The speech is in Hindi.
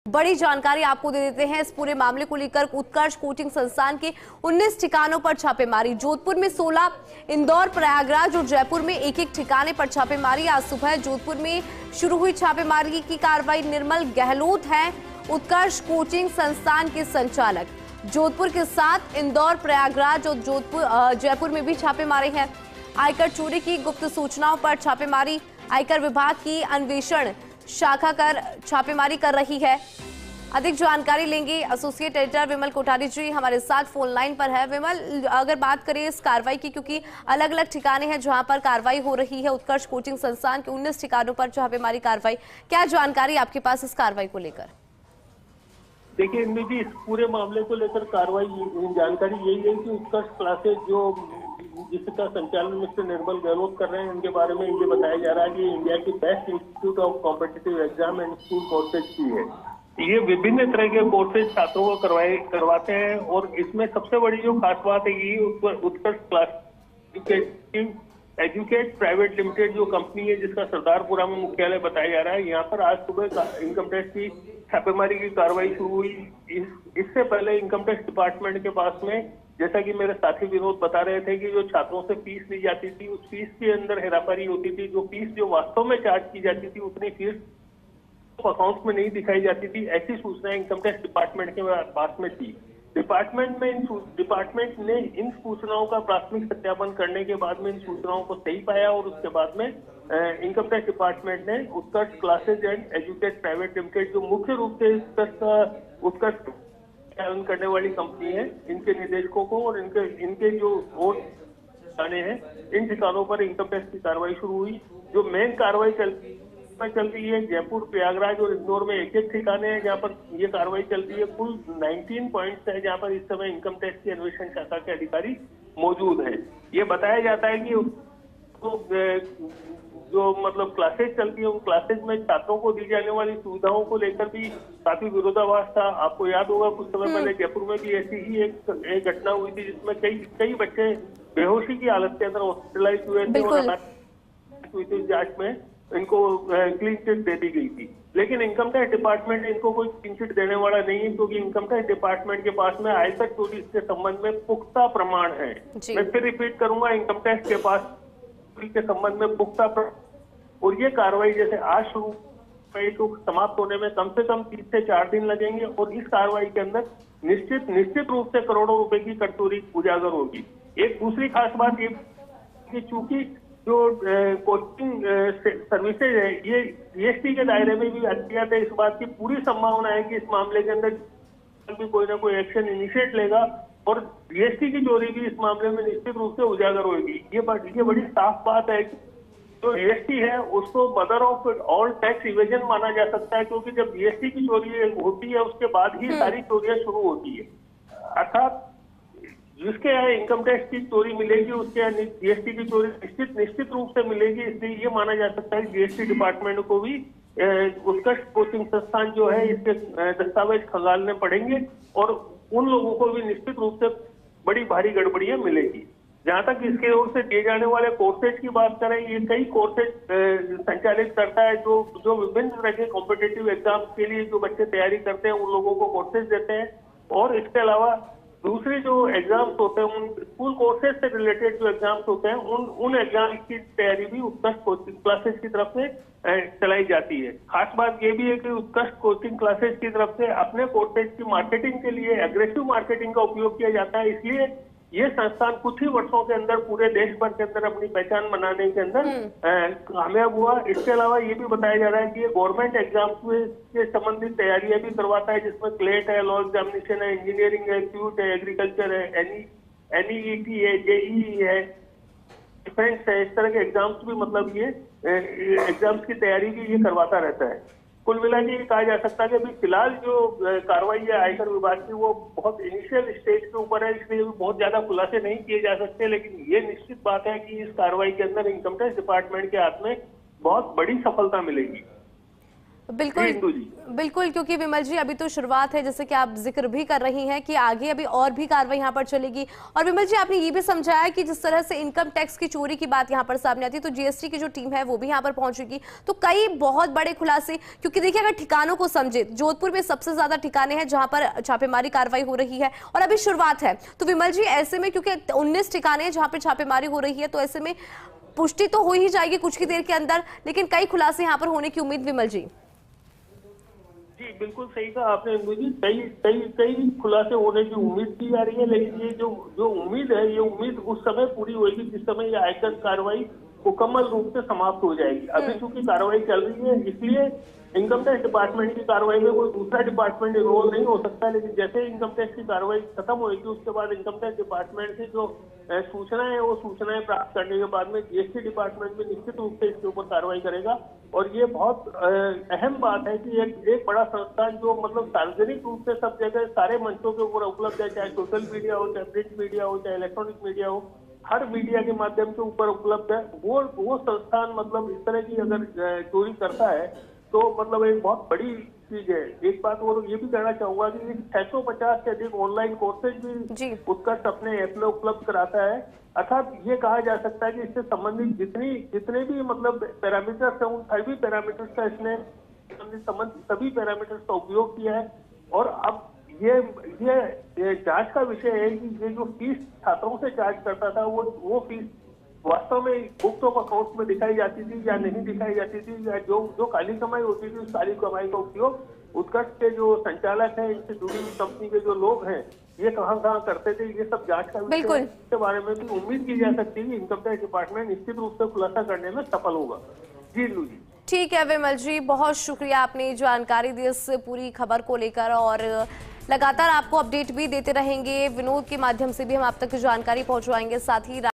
बड़ी जानकारी आपको दे देते हैं। इस पूरे मामले को लेकर उत्कर्ष कोचिंग संस्थान के 19 ठिकानों पर छापेमारी। जोधपुर में 16, इंदौर, प्रयागराज और जयपुर में एक एक ठिकाने पर छापेमारी। आज सुबह जोधपुर में शुरू हुई छापेमारी की कार्रवाई। निर्मल गहलोत हैं उत्कर्ष कोचिंग संस्थान के संचालक। जोधपुर के साथ इंदौर, प्रयागराज और जयपुर में भी छापे मारे हैं। आयकर चोरी की गुप्त सूचनाओं पर छापेमारी। आयकर विभाग की अन्वेषण शाखा कर छापेमारी कर रही है। अधिक जानकारी लेंगे एसोसिएट एडिटर विमल कोठारी जी हमारे साथ फोन लाइन पर है। विमल, अगर बात करें इस कार्रवाई की, क्योंकि अलग अलग ठिकाने हैं जहां पर कार्रवाई हो रही है, उत्कर्ष कोचिंग संस्थान के 19 ठिकानों पर छापेमारी कार्रवाई, क्या जानकारी आपके पास इस कार्रवाई को लेकर? देखिए इनमें भी इस पूरे मामले को लेकर कार्रवाई जानकारी यही है कि उत्कर्ष क्लासेज जो जिसका संचालन मिस्टर निर्मल गहलोत कर रहे हैं, उनके बारे में ये बताया जा रहा है कि इंडिया की best institute of competitive exam and school courses की है। ये विभिन्न तरह के कोर्सेज छात्रों को करवाते हैं और इसमें सबसे बड़ी जो खास बात है ये उत्कर्ष क्लास एजुकेट प्राइवेट लिमिटेड जो कंपनी है जिसका सरदारपुरा में मुख्यालय बताया जा रहा है, यहाँ पर आज सुबह इनकम टैक्स की छापेमारी की कार्रवाई शुरू हुई। इससे पहले इनकम टैक्स डिपार्टमेंट के पास में, जैसा कि मेरे साथी विनोद बता रहे थे, कि जो छात्रों से फीस ली जाती थी उस फीस के अंदर हेराफेरी होती थी। जो फीस जो वास्तव में चार्ज की जाती थी उतनी फीस अकाउंट में नहीं दिखाई जाती थी। ऐसी सूचना इनकम टैक्स डिपार्टमेंट के पास में थी। डिपार्टमेंट ने इन सूचनाओं का प्राथमिक सत्यापन करने के बाद में इन सूचनाओं को सही पाया और उसके बाद में इनकम टैक्स डिपार्टमेंट ने Utkarsh classes and Educate private limited जो मुख्य रूप से उत्कर्ष पालन करने वाली कंपनी है, इनके निदेशकों को और इनके जो और ठिकाने हैं, इन ठिकानों पर इनकम टैक्स की कार्रवाई शुरू हुई। जो मेन कार्रवाई चल रही है, जयपुर, प्रयागराज और इंदौर में एक एक ठिकाने हैं जहाँ पर ये कार्रवाई चल रही है। कुल 19 पॉइंट्स है जहाँ पर इस समय इनकम टैक्स की अन्वेषण शाखा के अधिकारी मौजूद हैं। ये बताया जाता है कि जो मतलब क्लासेज चलती है, उन क्लासेज में छात्रों को दी जाने वाली सुविधाओं को लेकर भी काफी विरोधाभास था। आपको याद होगा कुछ समय पहले जयपुर में भी ऐसी ही एक घटना हुई थी जिसमें कई बच्चे बेहोशी की हालत के अंदर हॉस्पिटलाइज हुए थे और जांच में इनको क्लीन चिट दे दी गई थी। लेकिन इनकम टैक्स डिपार्टमेंट इनको कोई क्लीन चिट देने वाला नहीं है, क्योंकि इनकम टैक्स डिपार्टमेंट के पास में आयकर चोरी के संबंध में पुख्ता प्रमाण है। मैं फिर रिपीट करूंगा, इनकम टैक्स के पास के संबंध में पुख्ता और ये कार्रवाई जैसे आज शुरू तो समाप्त होने में कम से कम 3 से 4 दिन लगेंगे और इस कार्रवाई के अंदर निश्चित रूप से करोड़ों रुपए की कर चोरी उजागर होगी। एक दूसरी खास बात ये कि चूंकि जो कोचिंग सर्विसेज है ये जीएसटी के दायरे में भी आती है, इस बात की पूरी संभावना है कि इस मामले के अंदर भी कोई ना कोई एक्शन इनिशिएट लेगा और जीएसटी की चोरी भी इस मामले में निश्चित रूप से उजागर होगी। ये बड़ी साफ बात है कि जो जीएसटी है उसको mother of all tax evasion माना जा सकता है, क्योंकि जब जीएसटी की चोरी होती है उसके बाद ही सारी चोरियां शुरू होती है। अर्थात जिसके यहाँ इनकम टैक्स की चोरी मिलेगी उसके यहाँ जीएसटी की चोरी निश्चित रूप से मिलेगी। इसलिए ये माना जा सकता है जीएसटी डिपार्टमेंट को भी उत्कर्ष कोचिंग संस्थान जो है इसके दस्तावेज खंगालने पड़ेंगे और उन लोगों को भी निश्चित रूप से बड़ी भारी गड़बड़ियां मिलेगी। जहां तक इसके ओर से दिए जाने वाले कोर्सेज की बात करें, ये कई कोर्सेज संचालित करता है जो विभिन्न तरह के कॉम्पिटिटिव एग्जाम के लिए जो बच्चे तैयारी करते हैं उन लोगों को कोर्सेज देते हैं। और इसके अलावा दूसरे जो एग्जाम्स होते हैं, उन स्कूल कोर्सेज से रिलेटेड जो एग्जाम्स होते हैं उन एग्जाम की तैयारी भी उत्कर्ष कोचिंग क्लासेज की तरफ से चलाई जाती है। खास बात ये भी है कि उत्कर्ष कोचिंग क्लासेज की तरफ से अपने कोर्सेज की मार्केटिंग के लिए एग्रेसिव मार्केटिंग का उपयोग किया जाता है। इसलिए ये संस्थान कुछ ही वर्षों के अंदर पूरे देश भर के अंदर अपनी पहचान बनाने के अंदर कामयाब हुआ। इसके अलावा ये भी बताया जा रहा है कि ये गवर्नमेंट एग्जाम से संबंधित तैयारियां भी करवाता है, जिसमें क्लेट है, लॉ एग्जामिनेशन है, इंजीनियरिंग है, क्यूट है, एग्रीकल्चर है, एनईईटी है, जेईई है, डिफेंस है। इस तरह के एग्जाम्स भी मतलब ये एग्जाम्स की तैयारी भी ये करवाता रहता है। कुल मिला के कहा जा सकता है कि अभी फिलहाल जो कार्रवाई है आयकर विभाग की वो बहुत इनिशियल स्टेज के ऊपर है, इसलिए बहुत ज्यादा खुलासे नहीं किए जा सकते। लेकिन ये निश्चित बात है कि इस कार्रवाई के अंदर इनकम टैक्स डिपार्टमेंट के हाथ में बहुत बड़ी सफलता मिलेगी। बिल्कुल बिल्कुल, क्योंकि विमल जी अभी तो शुरुआत है, जैसे कि आप जिक्र भी कर रही हैं कि आगे अभी और भी कार्रवाई यहाँ पर चलेगी। और विमल जी आपने ये भी समझाया कि जिस तरह से इनकम टैक्स की चोरी की बात यहाँ पर सामने आती है तो जीएसटी की जो टीम है वो भी यहाँ पर पहुंचेगी। तो कई बहुत बड़े खुलासे, क्योंकि देखिए अगर ठिकानों को समझे, जोधपुर में सबसे ज्यादा ठिकाने हैं जहां पर छापेमारी कार्रवाई हो रही है और अभी शुरुआत है। तो विमल जी ऐसे में, क्योंकि 19 ठिकाने हैं जहां पर छापेमारी हो रही है, तो ऐसे में पुष्टि तो हो ही जाएगी कुछ ही देर के अंदर, लेकिन कई खुलासे यहाँ पर होने की उम्मीद। विमल जी जी बिल्कुल सही कहा आपने इंदु जी, कई कई कई खुलासे होने की उम्मीद की जा रही है, लेकिन ये जो उम्मीद है, ये उम्मीद उस समय पूरी होगी जिस समय ये आयकर कार्रवाई मुकम्मल रूप से समाप्त हो जाएगी। अभी चूंकि कार्रवाई चल रही है, इसलिए इनकम टैक्स डिपार्टमेंट की कार्रवाई में कोई दूसरा डिपार्टमेंट इन्वॉल्व नहीं हो सकता, लेकिन जैसे इनकम टैक्स की कार्रवाई खत्म होगी उसके बाद इनकम टैक्स डिपार्टमेंट से जो सूचनाएं है, वो सूचनाएं प्राप्त करने के बाद में जीएसटी डिपार्टमेंट में निश्चित रूप से इसके ऊपर कार्रवाई करेगा। और ये बहुत अहम बात है कि एक बड़ा संस्थान जो मतलब सार्वजनिक रूप से सब जगह सारे मंचों के ऊपर उपलब्ध है, चाहे सोशल मीडिया हो, चाहे प्रिंट मीडिया हो, चाहे इलेक्ट्रॉनिक मीडिया हो, हर मीडिया के माध्यम से ऊपर उपलब्ध है, वो संस्थान मतलब इस तरह की अगर चोरी करता है तो मतलब एक बहुत बड़ी चीज है। एक बात और ये भी कहना चाहूंगा कि 650 से अधिक ऑनलाइन कोर्सेज भी उत्कर्ष अपने ऐप में उपलब्ध कराता है। अर्थात ये कहा जा सकता है कि इससे संबंधित जितने भी मतलब पैरामीटर्स हैं, उन सभी पैरामीटर्स का इसने संबंधित सभी पैरामीटर्स का उपयोग किया है। और अब ये जांच का विषय है कि ये जो फीस छात्रों से चार्ज करता था, वो फीस वास्तव में बुक्स ऑफ अकाउंट्स में दिखाई जाती थी या नहीं दिखाई जाती थी, या जो काली कमाई होती थी उस काली कमाई का उपयोग उत्कर्ष के जो संचालक हैं, इससे जुड़ी हुई कंपनी के जो लोग हैं, ये कहाँ करते थे, ये सब जांच का विषय है। इसके बारे में भी उम्मीद की जा सकती है कि इनकम टैक्स डिपार्टमेंट निश्चित रूप से खुलासा करने में सफल होगा। जी लू जी। ठीक है विमल जी, बहुत शुक्रिया, आपने जानकारी दी इस पूरी खबर को लेकर, और लगातार आपको अपडेट भी देते रहेंगे। विनोद के माध्यम से भी हम आप तक जानकारी पहुंचवाएंगे, साथ ही